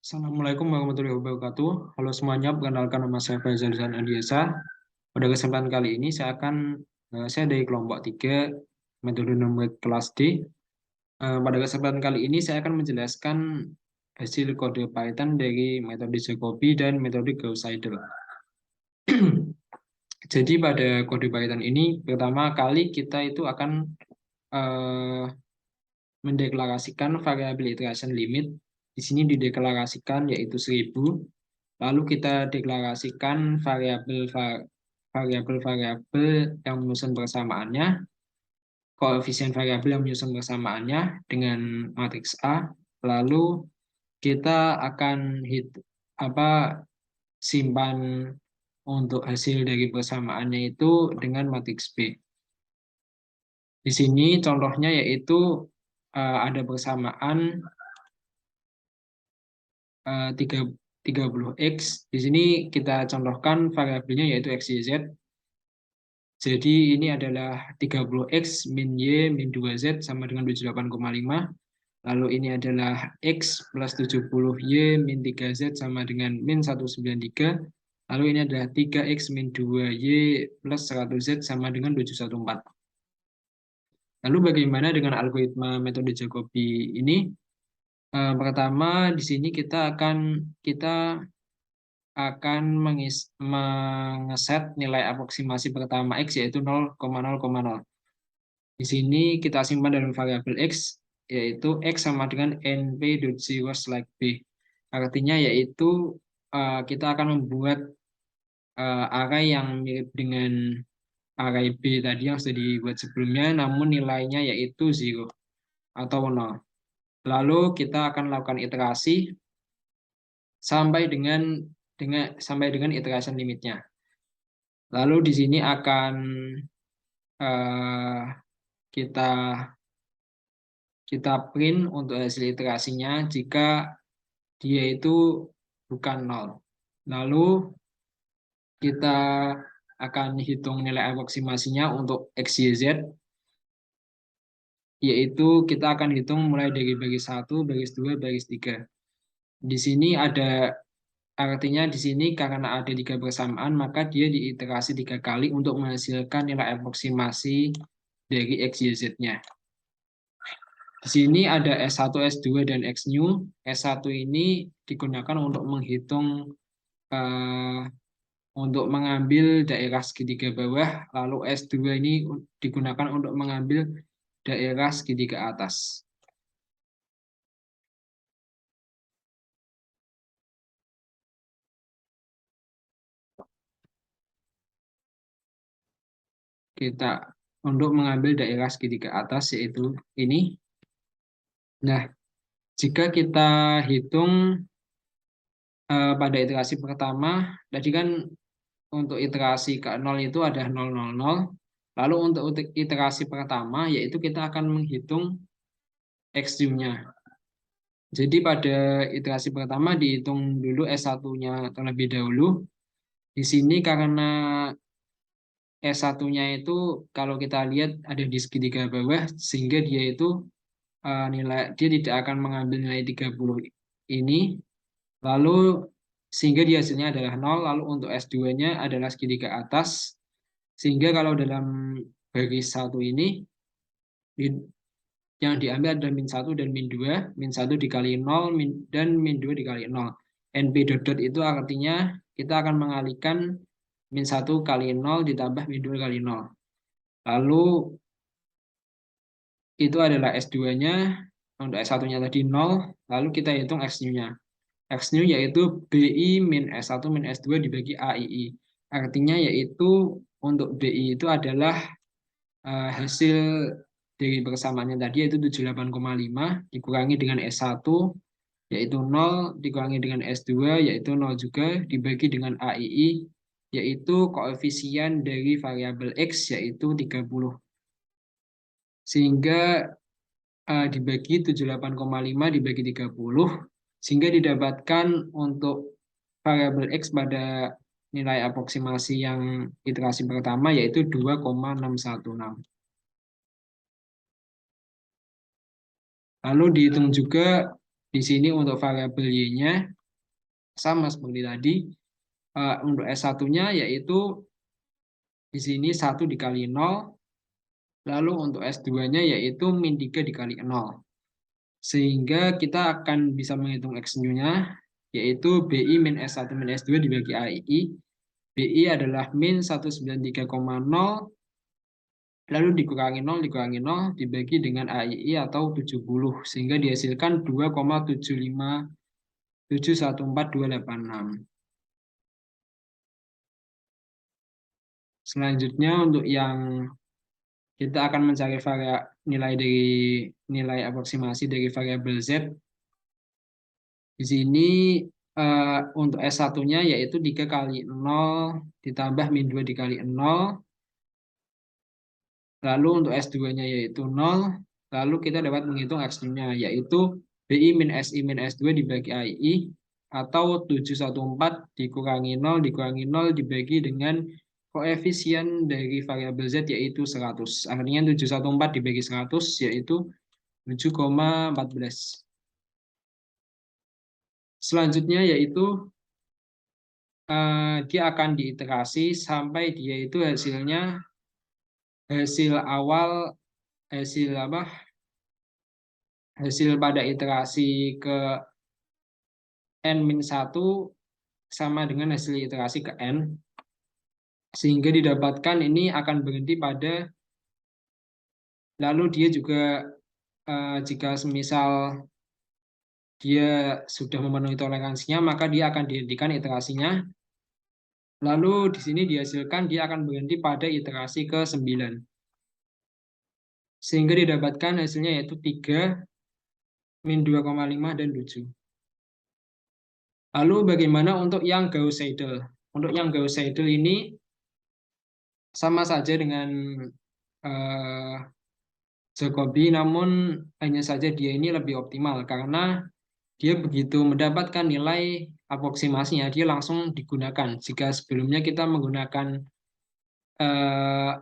Assalamualaikum warahmatullahi wabarakatuh. Halo semuanya, perkenalkan nama saya Faizal Zan Adiasa. Pada kesempatan kali ini saya dari kelompok 3 metode numerik kelas D. Pada kesempatan kali ini saya akan menjelaskan hasil kode Python dari metode Jacobi dan metode Gauss-Seidel. Jadi pada kode Python ini pertama kali kita itu akan eh, mendeklarasikan variabel iteration limit. Di sini dideklarasikan yaitu 1000. Lalu kita deklarasikan variabel-variabel yang menyusun persamaannya, koefisien variabel yang menyusun persamaannya dengan matriks A. Lalu kita akan simpan untuk hasil dari persamaannya itu dengan matriks B. Di sini contohnya yaitu ada persamaan 30x. Di sini kita contohkan variabelnya yaitu x, y, z. Jadi ini adalah 30x min y min 2z sama dengan 78,5. Lalu ini adalah x plus 70y min 3z sama dengan min 193. Lalu ini adalah 3x min 2y plus 100z sama dengan 714. Lalu bagaimana dengan algoritma metode Jacobi ini? Pertama, di sini kita akan mengeset nilai aproksimasi pertama x yaitu 0,0,0. Di sini kita simpan dalam variabel x, yaitu x sama dengan np.0/b. Artinya yaitu kita akan membuat array yang mirip dengan array b tadi yang sudah dibuat sebelumnya, namun nilainya yaitu 0 atau 0. Lalu kita akan lakukan iterasi sampai dengan iteration limitnya. Lalu di sini akan eh, kita kita print untuk hasil iterasinya jika dia itu bukan 0. Lalu kita akan hitung nilai aproksimasinya untuk x, y, z, yaitu kita akan hitung mulai dari baris 1, baris 2, baris 3. Di sini artinya di sini karena ada 3 persamaan, maka dia diiterasi 3 kali untuk menghasilkan nilai aproksimasi dari x, y, z-nya. Di sini ada S1, S2, dan X-new. S1 ini digunakan untuk menghitung untuk mengambil daerah segitiga bawah, lalu S2 ini digunakan untuk mengambil daerah segitiga atas. Kita untuk mengambil daerah segitiga atas yaitu ini. Nah, jika kita hitung pada iterasi pertama, tadi kan untuk iterasi ke 0 itu ada 0, 0, 0. Lalu untuk iterasi pertama, yaitu kita akan menghitung X-nya. Jadi pada iterasi pertama dihitung dulu S1-nya terlebih dahulu. Di sini karena S1-nya itu kalau kita lihat ada di segitiga bawah, sehingga dia itu dia tidak akan mengambil nilai 30 ini, lalu sehingga dia hasilnya adalah 0, lalu untuk S2-nya adalah segitiga atas, sehingga kalau dalam baris 1 ini yang diambil adalah min 1 dan min 2, min 1 dikali 0 dan min 2 dikali 0. NP dot itu artinya kita akan mengalihkan min 1 kali 0 ditambah min 2 kali 0. Lalu itu adalah S2-nya, untuk S1-nya tadi 0, lalu kita hitung X-new-nya. X-new yaitu BI min S1 min S2 dibagi AII. Artinya yaitu untuk BI itu adalah hasil dari persamaannya tadi yaitu 78,5 dikurangi dengan S1 yaitu 0 dikurangi dengan S2 yaitu 0 juga dibagi dengan AII yaitu koefisien dari variabel X yaitu 30. Sehingga dibagi 78,5 dibagi 30 sehingga didapatkan untuk variabel X pada nilai aproksimasi yang iterasi pertama yaitu 2,616. Lalu dihitung juga Di sini untuk variabel Y-nya sama seperti tadi. Untuk S1-nya yaitu di sini 1 dikali 0. Lalu untuk S2-nya yaitu min 3 dikali 0. Sehingga kita akan bisa menghitung X-nya, yaitu BI min S1 min S2 dibagi AII. BI adalah min 193,0, lalu dikurangi 0 dibagi dengan AII atau 70, sehingga dihasilkan 2,75714,286. Selanjutnya untuk yang kita akan mencari nilai aproksimasi dari variabel Z. Di sini untuk S1-nya yaitu 3 kali 0 ditambah min 2 dikali 0. Lalu untuk S2-nya yaitu 0. Lalu kita dapat menghitung X-nya yaitu BI min SI min S2 dibagi AII atau 714 dikurangi 0 dibagi dengan koefisien dari variabel Z yaitu 100. Artinya 714 dibagi 100 yaitu 7,14. Selanjutnya yaitu dia akan diiterasi sampai dia itu hasil awal hasil apa hasil pada iterasi ke n-1 sama dengan hasil iterasi ke n, sehingga didapatkan ini akan berhenti pada, lalu dia juga jika semisal dia sudah memenuhi toleransinya maka dia akan dihentikan iterasinya. Lalu di sini dihasilkan dia akan berhenti pada iterasi ke 9. Sehingga didapatkan hasilnya yaitu 3, min 2,5, dan 7. Lalu bagaimana untuk yang Gauss-Seidel? Untuk yang Gauss-Seidel ini sama saja dengan eh, Jacobi, namun hanya saja dia ini lebih optimal karena dia begitu mendapatkan nilai aproksimasinya, dia langsung digunakan. Jika sebelumnya kita menggunakan eh,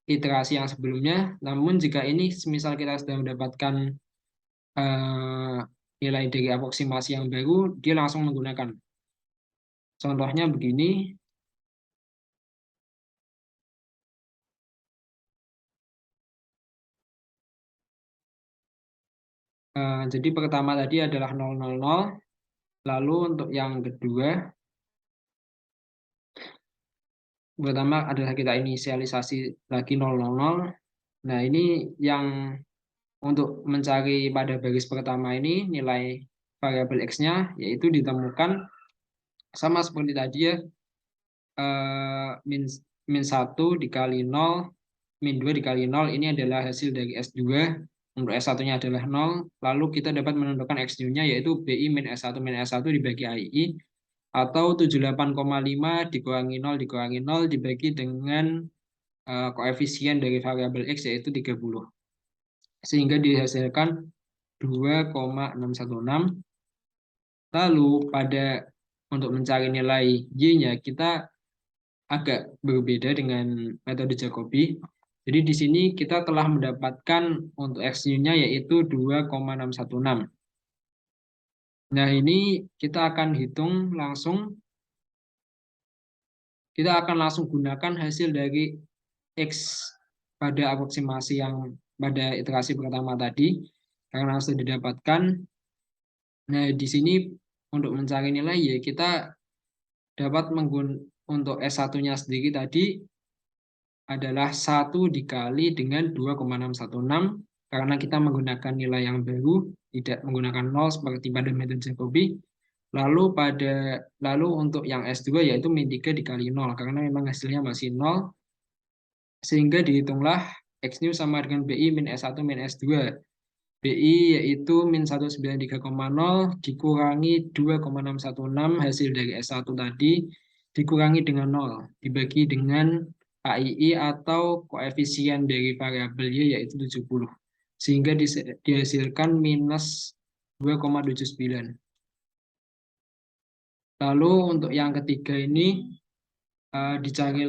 iterasi yang sebelumnya, namun jika ini semisal kita sudah mendapatkan eh, nilai dari aproksimasi yang baru, dia langsung menggunakan. Contohnya begini, jadi pertama tadi adalah 000, lalu untuk yang kedua, pertama adalah kita inisialisasi lagi 000. Nah, ini yang untuk mencari pada baris pertama ini nilai variabel X-nya, yaitu ditemukan sama seperti tadi ya, min, min 1 dikali 0, min 2 dikali 0, ini adalah hasil dari S2, untuk S1-nya adalah 0, lalu kita dapat menentukan X-nya yaitu BI min S1 min S1 dibagi AII, atau 78,5 dikurangi 0 dibagi dengan koefisien dari variabel X yaitu 30. Sehingga dihasilkan 2,616. Lalu untuk mencari nilai Y-nya kita agak berbeda dengan metode Jacobi. Jadi di sini kita telah mendapatkan untuk X-nya yaitu 2,616. Nah, ini kita akan hitung langsung. Kita akan langsung gunakan hasil dari X pada aproksimasi yang pada iterasi pertama tadi karena sudah didapatkan. Nah, di sini untuk mencari nilai ya kita dapat untuk S1-nya sendiri tadi adalah 1 dikali dengan 2,616 karena kita menggunakan nilai yang baru, tidak menggunakan 0 seperti pada metode Jacobi. Lalu untuk yang S2 yaitu min 3 dikali 0 karena memang hasilnya masih 0, sehingga dihitunglah X-nya sama dengan BI min S1 min S2. BI yaitu min 193,0 dikurangi 2,616 hasil dari S1 tadi, dikurangi dengan 0, dibagi dengan AII atau koefisien dari variabel Y yaitu 70. Sehingga dihasilkan minus 2,79. Lalu untuk yang ketiga ini dicari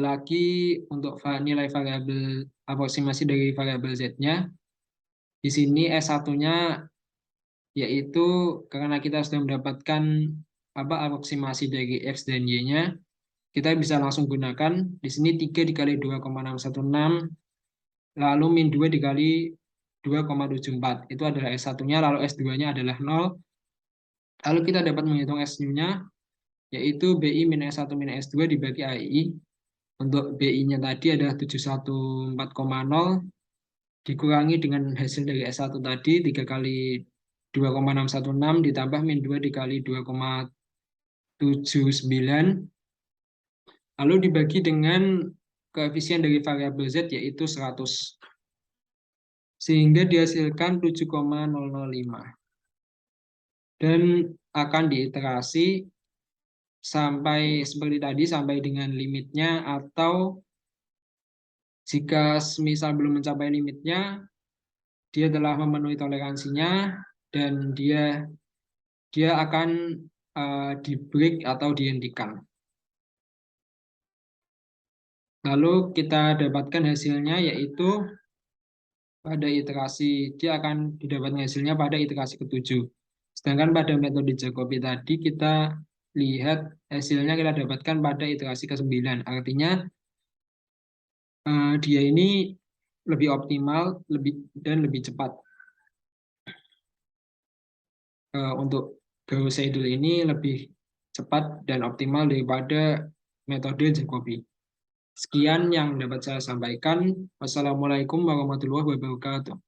lagi untuk nilai variabel aproksimasi dari variabel Z-nya. Di sini S1-nya yaitu karena kita sudah mendapatkan aproksimasi dari X dan Y-nya, kita bisa langsung gunakan di sini 3 dikali 2,616, lalu min 2 dikali 2,74. Itu adalah S1-nya, lalu S2-nya adalah 0. Lalu kita dapat menghitung SU-nya, yaitu BI min S1 min S2 dibagi AII. Untuk BI-nya tadi adalah 714,0 dikurangi dengan hasil dari S1 tadi 3 kali 2,616 ditambah min 2 dikali 2,79 lalu dibagi dengan koefisien dari variabel Z yaitu 100 sehingga dihasilkan 7,005 dan akan diiterasi sampai seperti tadi sampai dengan limitnya, atau jika misal belum mencapai limitnya dia telah memenuhi toleransinya dan dia akan di break atau dihentikan. Lalu kita dapatkan hasilnya yaitu pada iterasi dia akan didapatkan hasilnya pada iterasi ke-7. Sedangkan pada metode Jacobi tadi kita lihat hasilnya kita dapatkan pada iterasi ke-9. Artinya dia ini lebih optimal dan lebih cepat. Untuk Gauss Seidel ini lebih cepat dan optimal daripada metode Jacobi. Sekian yang dapat saya sampaikan. Wassalamualaikum warahmatullahi wabarakatuh.